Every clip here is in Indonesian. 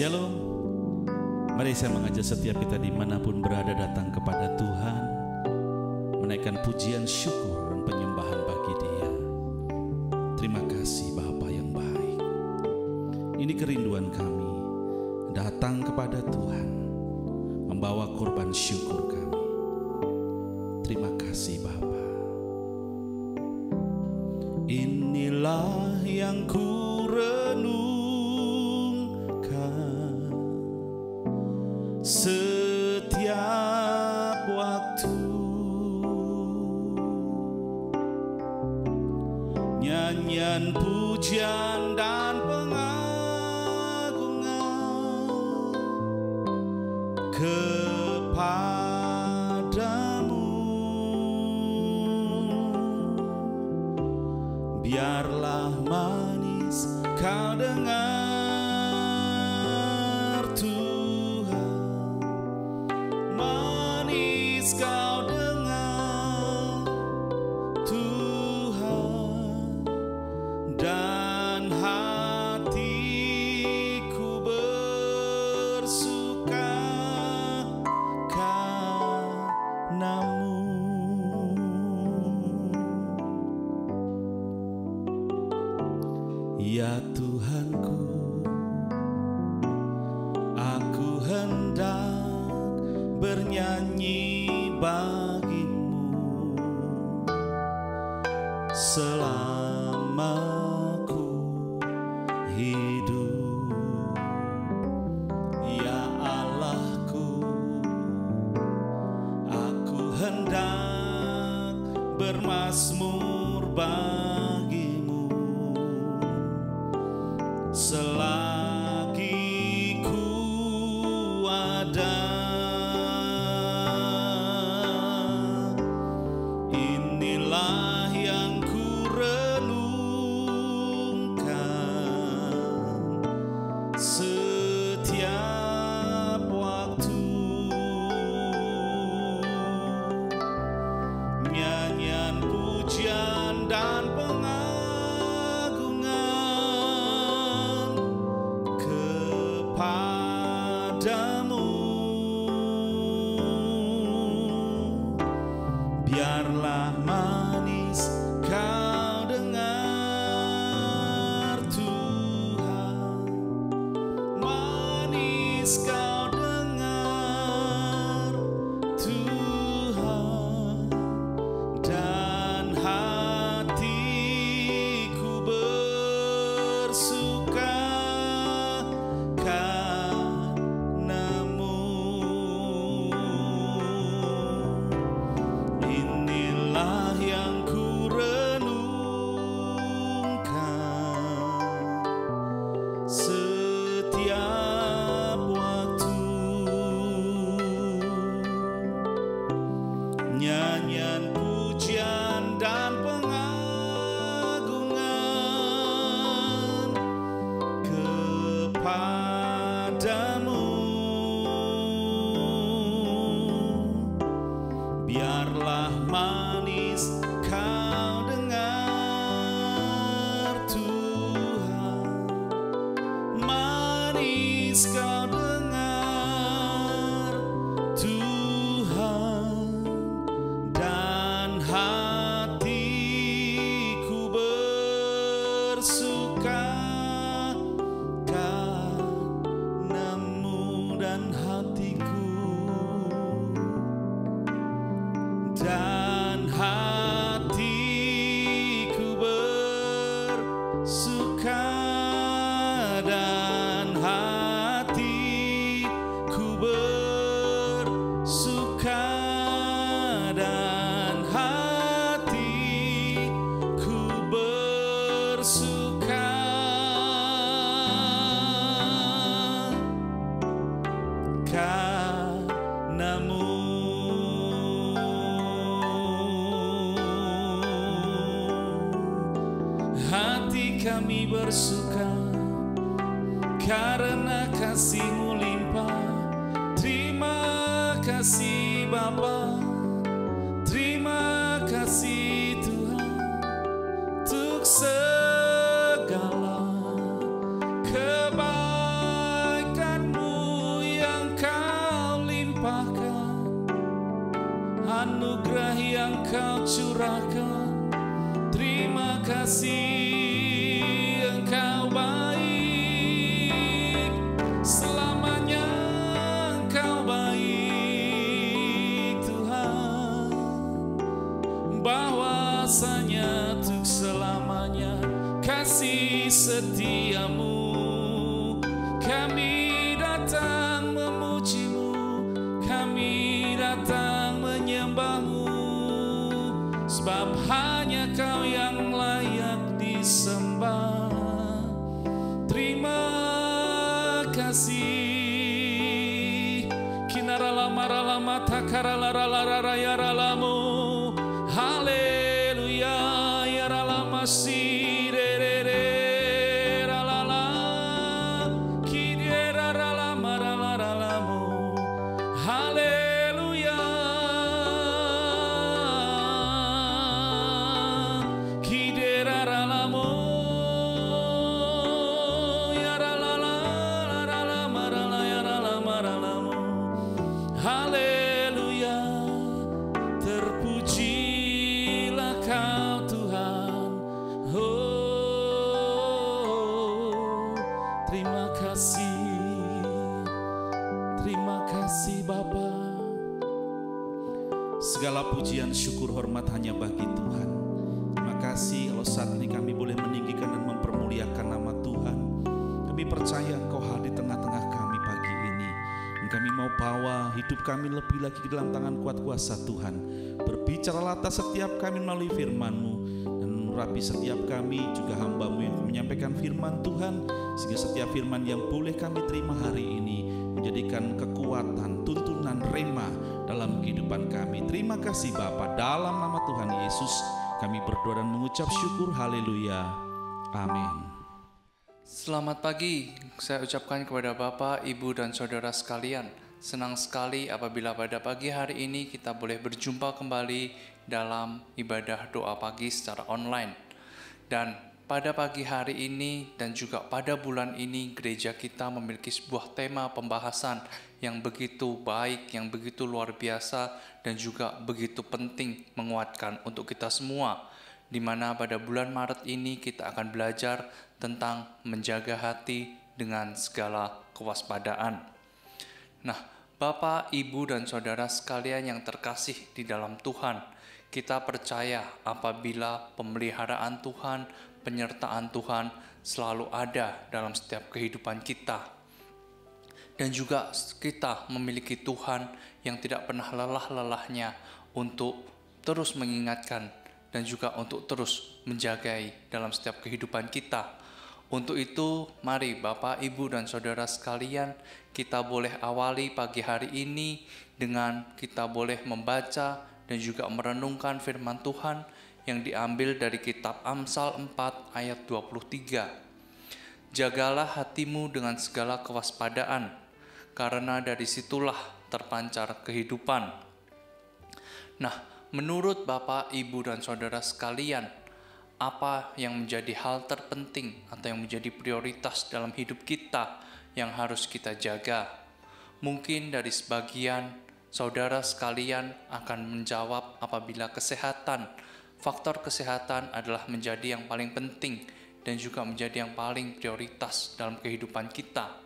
Shalom. Mari saya mengajak setiap kita dimanapun berada datang kepada Tuhan, menaikkan pujian, syukur, dan penyembahan bagi Dia. Terima kasih Bapa yang baik. Ini kerinduan kami, datang kepada Tuhan, membawa korban syukur kami. Terima kasih Bapa. Inilah yang ku renungkan setiap waktu, nyanyian pujian dan pengagungan kepadamu. Biarlah manis kau dengar Tuhan, manis kau dengar Tuhan, dan hatiku bersuka karenamu. Ya Tuhanku, aku hendak bernyanyi bagimu selama ku hidup. Ya Allahku, aku hendak bermazmur bagimu selagi ku ada. Inilah yang ku renungkan setiap waktu, nyanyian pujian dan pengagungan kepadamu. Biarlah manis kau dengar Tuhan, manis kau dengar Tuhan, dan hatiku bersuka karenamu. Inilah yang ku renungkan setiap waktu, nyanyian pujian dan pengagungan kepadamu. Biarlah manis kau dengar Tuhan, manis kau dengar Tuhan, dan hatiku bersuka karenamu, dan hatiku bersuka, dan hatiku bersuka, dan hatiku bersuka karenamu. Hati kami bersuka karena kasih-Mu limpah. Terima kasih Bapa, terima kasih Tuhan, untuk segala kebaikan Engkau curahkan. Terima kasih, Engkau baik, selamanya Engkau baik Tuhan. Bahwasanya untuk selamanya kasih setiamu. Kami datang memujimu, kami datang menyembahmu, sebab hanya Kau yang layak disembah. Terima kasih. Kinaralamaralama takaralalararayaralamu. Haleluya yaralamasi. Segala pujian, syukur, hormat hanya bagi Tuhan. Terima kasih kalau saat ini kami boleh meninggikan dan mempermuliakan nama Tuhan. Kami percaya Engkau hadir di tengah-tengah kami pagi ini. Dan kami mau bawa hidup kami lebih lagi ke dalam tangan kuat kuasa Tuhan. Berbicaralah atas setiap kami melalui firman-Mu. Dan merapi setiap kami juga hamba-Mu yang menyampaikan firman Tuhan. Sehingga setiap firman yang boleh kami terima hari ini menjadikan kekuatan, tuntunan, rema dalam kehidupan kami. Terima kasih Bapa, dalam nama Tuhan Yesus kami berdoa dan mengucap syukur. Haleluya, amin. Selamat pagi, saya ucapkan kepada Bapak, Ibu, dan Saudara sekalian. Senang sekali apabila pada pagi hari ini kita boleh berjumpa kembali dalam ibadah doa pagi secara online. Dan pada pagi hari ini dan juga pada bulan ini, gereja kita memiliki sebuah tema pembahasan yang begitu baik, yang begitu luar biasa, dan juga begitu penting menguatkan untuk kita semua. Di mana pada bulan Maret ini kita akan belajar tentang menjaga hati dengan segala kewaspadaan. Nah, Bapak, Ibu, dan Saudara sekalian yang terkasih di dalam Tuhan, kita percaya apabila pemeliharaan Tuhan, penyertaan Tuhan selalu ada dalam setiap kehidupan kita. Dan juga kita memiliki Tuhan yang tidak pernah lelah-lelahnya untuk terus mengingatkan dan juga untuk terus menjagai dalam setiap kehidupan kita. Untuk itu, mari Bapak, Ibu, dan Saudara sekalian, kita boleh awali pagi hari ini dengan kita boleh membaca dan juga merenungkan firman Tuhan yang diambil dari kitab Amsal 4 ayat 23. Jagalah hatimu dengan segala kewaspadaan, karena dari situlah terpancar kehidupan. Nah, menurut Bapak, Ibu, dan Saudara sekalian, apa yang menjadi hal terpenting atau yang menjadi prioritas dalam hidup kita yang harus kita jaga? Mungkin dari sebagian saudara sekalian akan menjawab apabila kesehatan, faktor kesehatan adalah menjadi yang paling penting dan juga menjadi yang paling prioritas dalam kehidupan kita.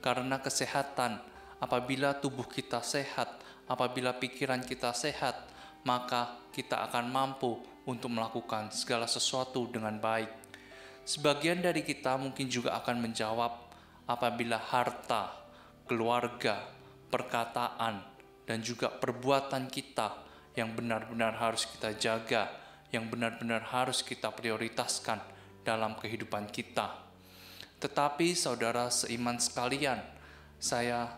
Karena kesehatan, apabila tubuh kita sehat, apabila pikiran kita sehat, maka kita akan mampu untuk melakukan segala sesuatu dengan baik. Sebagian dari kita mungkin juga akan menjawab apabila harta, keluarga, perkataan, dan juga perbuatan kita yang benar-benar harus kita jaga, yang benar-benar harus kita prioritaskan dalam kehidupan kita. Tetapi saudara seiman sekalian, saya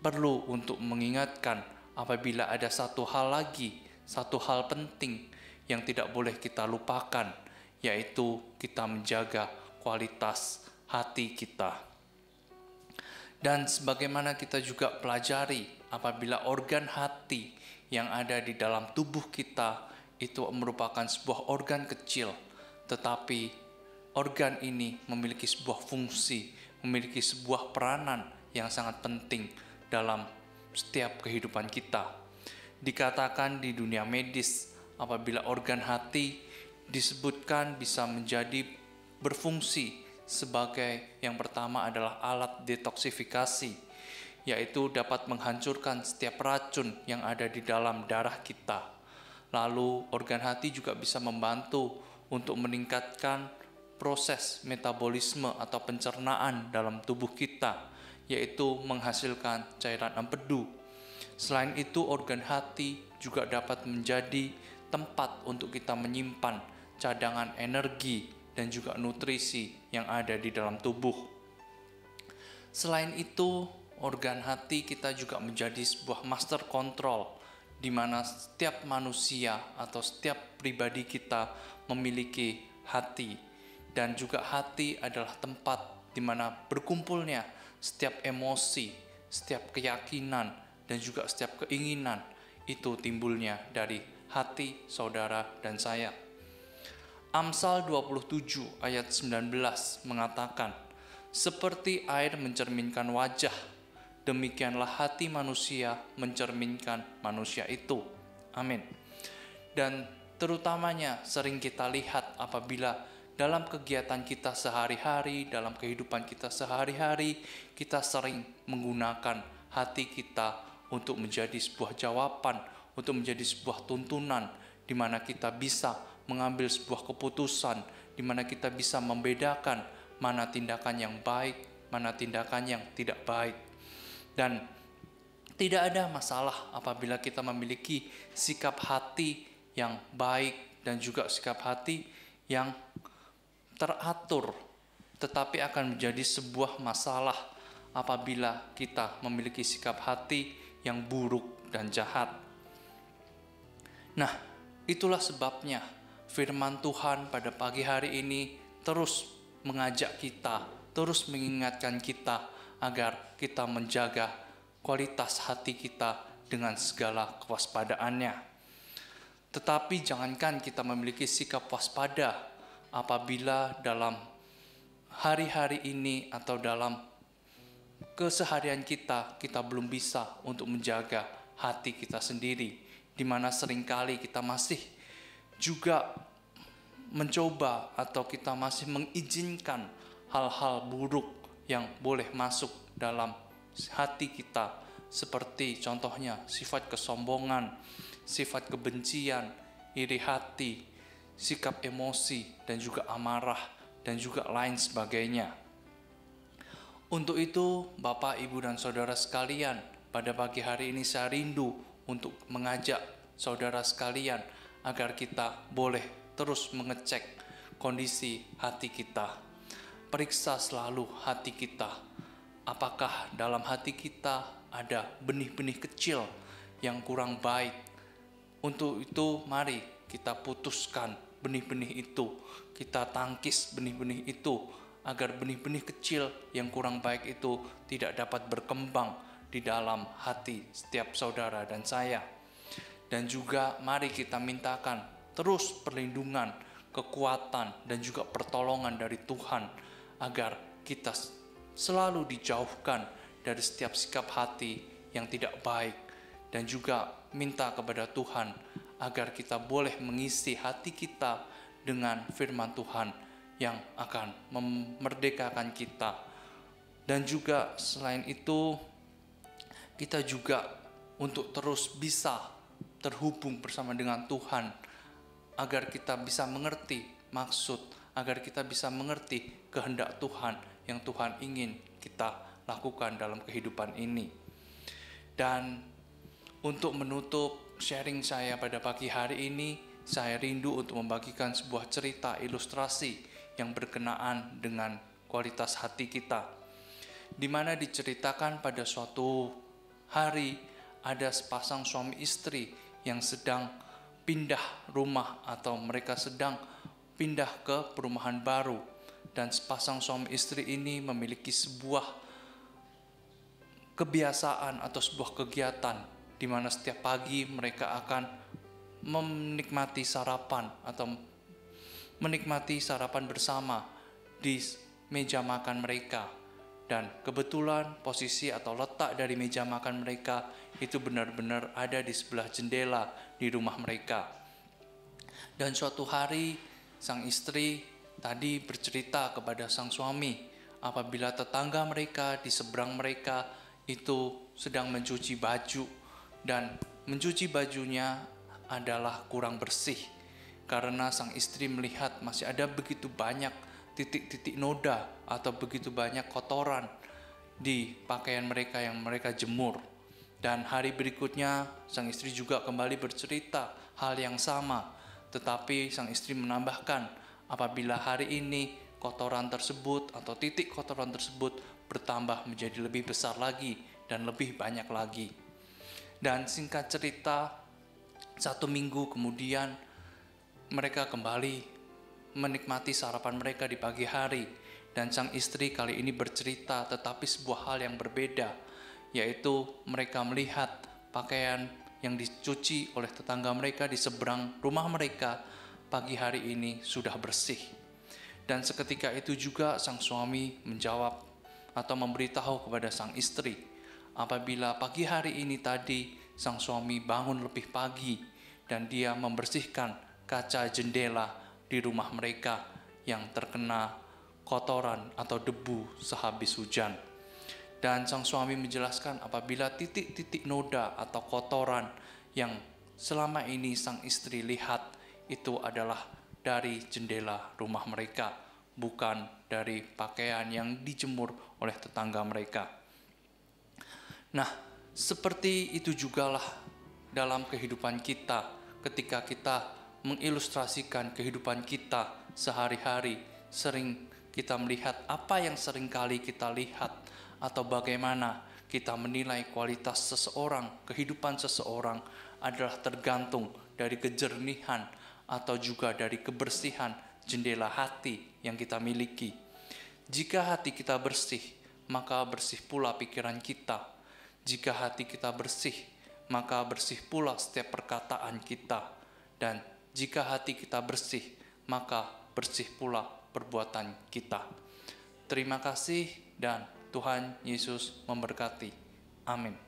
perlu untuk mengingatkan apabila ada satu hal lagi, satu hal penting yang tidak boleh kita lupakan, yaitu kita menjaga kualitas hati kita. Dan sebagaimana kita juga pelajari, apabila organ hati yang ada di dalam tubuh kita itu merupakan sebuah organ kecil, tetapi organ ini memiliki sebuah fungsi, memiliki sebuah peranan yang sangat penting dalam setiap kehidupan kita. Dikatakan di dunia medis, apabila organ hati disebutkan bisa menjadi berfungsi sebagai yang pertama adalah alat detoksifikasi, yaitu dapat menghancurkan setiap racun yang ada di dalam darah kita. Lalu organ hati juga bisa membantu untuk meningkatkan proses metabolisme atau pencernaan dalam tubuh kita, yaitu menghasilkan cairan empedu. Selain itu, organ hati juga dapat menjadi tempat untuk kita menyimpan cadangan energi dan juga nutrisi yang ada di dalam tubuh. Selain itu, organ hati kita juga menjadi sebuah master control, di mana setiap manusia atau setiap pribadi kita memiliki hati. Dan juga hati adalah tempat di mana berkumpulnya setiap emosi, setiap keyakinan, dan juga setiap keinginan. Itu timbulnya dari hati saudara dan saya. Amsal 27 ayat 19 mengatakan, seperti air mencerminkan wajah, demikianlah hati manusia mencerminkan manusia itu. Amin. Dan terutamanya sering kita lihat apabila dalam kegiatan kita sehari-hari, dalam kehidupan kita sehari-hari, kita sering menggunakan hati kita untuk menjadi sebuah jawaban, untuk menjadi sebuah tuntunan, di mana kita bisa mengambil sebuah keputusan, di mana kita bisa membedakan mana tindakan yang baik, mana tindakan yang tidak baik. Dan tidak ada masalah apabila kita memiliki sikap hati yang baik dan juga sikap hati yang teratur, tetapi akan menjadi sebuah masalah apabila kita memiliki sikap hati yang buruk dan jahat. Nah, itulah sebabnya firman Tuhan pada pagi hari ini terus mengajak kita, terus mengingatkan kita agar kita menjaga kualitas hati kita dengan segala kewaspadaannya. Tetapi jangankan kita memiliki sikap waspada apabila dalam hari-hari ini atau dalam keseharian kita belum bisa untuk menjaga hati kita sendiri, di mana seringkali kita masih juga mencoba atau kita masih mengizinkan hal-hal buruk yang boleh masuk dalam hati kita, seperti contohnya sifat kesombongan, sifat kebencian, iri hati, sikap emosi, dan juga amarah, dan juga lain sebagainya. Untuk itu, Bapak, Ibu, dan Saudara sekalian, pada pagi hari ini saya rindu untuk mengajak saudara sekalian agar kita boleh terus mengecek kondisi hati kita. Periksa selalu hati kita. Apakah dalam hati kita ada benih-benih kecil yang kurang baik? Untuk itu, mari kita putuskan benih-benih itu, kita tangkis benih-benih itu, agar benih-benih kecil yang kurang baik itu tidak dapat berkembang di dalam hati setiap saudara dan saya. Dan juga mari kita mintakan terus perlindungan, kekuatan, dan juga pertolongan dari Tuhan, agar kita selalu dijauhkan dari setiap sikap hati yang tidak baik. Dan juga minta kepada Tuhan agar kita boleh mengisi hati kita dengan firman Tuhan yang akan memerdekakan kita. Dan juga selain itu, kita juga untuk terus bisa terhubung bersama dengan Tuhan, agar kita bisa mengerti maksud, agar kita bisa mengerti kehendak Tuhan yang Tuhan ingin kita lakukan dalam kehidupan ini. Dan untuk menutup sharing saya pada pagi hari ini, saya rindu untuk membagikan sebuah cerita ilustrasi yang berkenaan dengan kualitas hati kita, di mana diceritakan pada suatu hari ada sepasang suami istri yang sedang pindah rumah atau mereka sedang pindah ke perumahan baru. Dan sepasang suami istri ini memiliki sebuah kebiasaan atau sebuah kegiatan di mana setiap pagi mereka akan menikmati sarapan atau menikmati sarapan bersama di meja makan mereka. Dan kebetulan posisi atau letak dari meja makan mereka itu benar-benar ada di sebelah jendela di rumah mereka. Dan suatu hari sang istri tadi bercerita kepada sang suami apabila tetangga mereka di seberang mereka itu sedang mencuci baju, dan mencuci bajunya adalah kurang bersih karena sang istri melihat masih ada begitu banyak titik-titik noda atau begitu banyak kotoran di pakaian mereka yang mereka jemur. Dan hari berikutnya sang istri juga kembali bercerita hal yang sama, tetapi sang istri menambahkan apabila hari ini kotoran tersebut atau titik kotoran tersebut bertambah menjadi lebih besar lagi dan lebih banyak lagi. Dan singkat cerita, 1 minggu kemudian mereka kembali menikmati sarapan mereka di pagi hari, dan sang istri kali ini bercerita tetapi sebuah hal yang berbeda, yaitu mereka melihat pakaian yang dicuci oleh tetangga mereka di seberang rumah mereka pagi hari ini sudah bersih. Dan seketika itu juga sang suami menjawab atau memberitahu kepada sang istri apabila pagi hari ini tadi sang suami bangun lebih pagi dan dia membersihkan kaca jendela di rumah mereka yang terkena kotoran atau debu sehabis hujan. Dan sang suami menjelaskan apabila titik-titik noda atau kotoran yang selama ini sang istri lihat itu adalah dari jendela rumah mereka, bukan dari pakaian yang dijemur oleh tetangga mereka. Nah, seperti itu jugalah dalam kehidupan kita ketika kita mengilustrasikan kehidupan kita sehari-hari. Sering kita melihat apa yang sering kali kita lihat atau bagaimana kita menilai kualitas seseorang, kehidupan seseorang adalah tergantung dari kejernihan atau juga dari kebersihan jendela hati yang kita miliki. Jika hati kita bersih, maka bersih pula pikiran kita. Jika hati kita bersih, maka bersih pula setiap perkataan kita. Dan jika hati kita bersih, maka bersih pula perbuatan kita. Terima kasih dan Tuhan Yesus memberkati. Amin.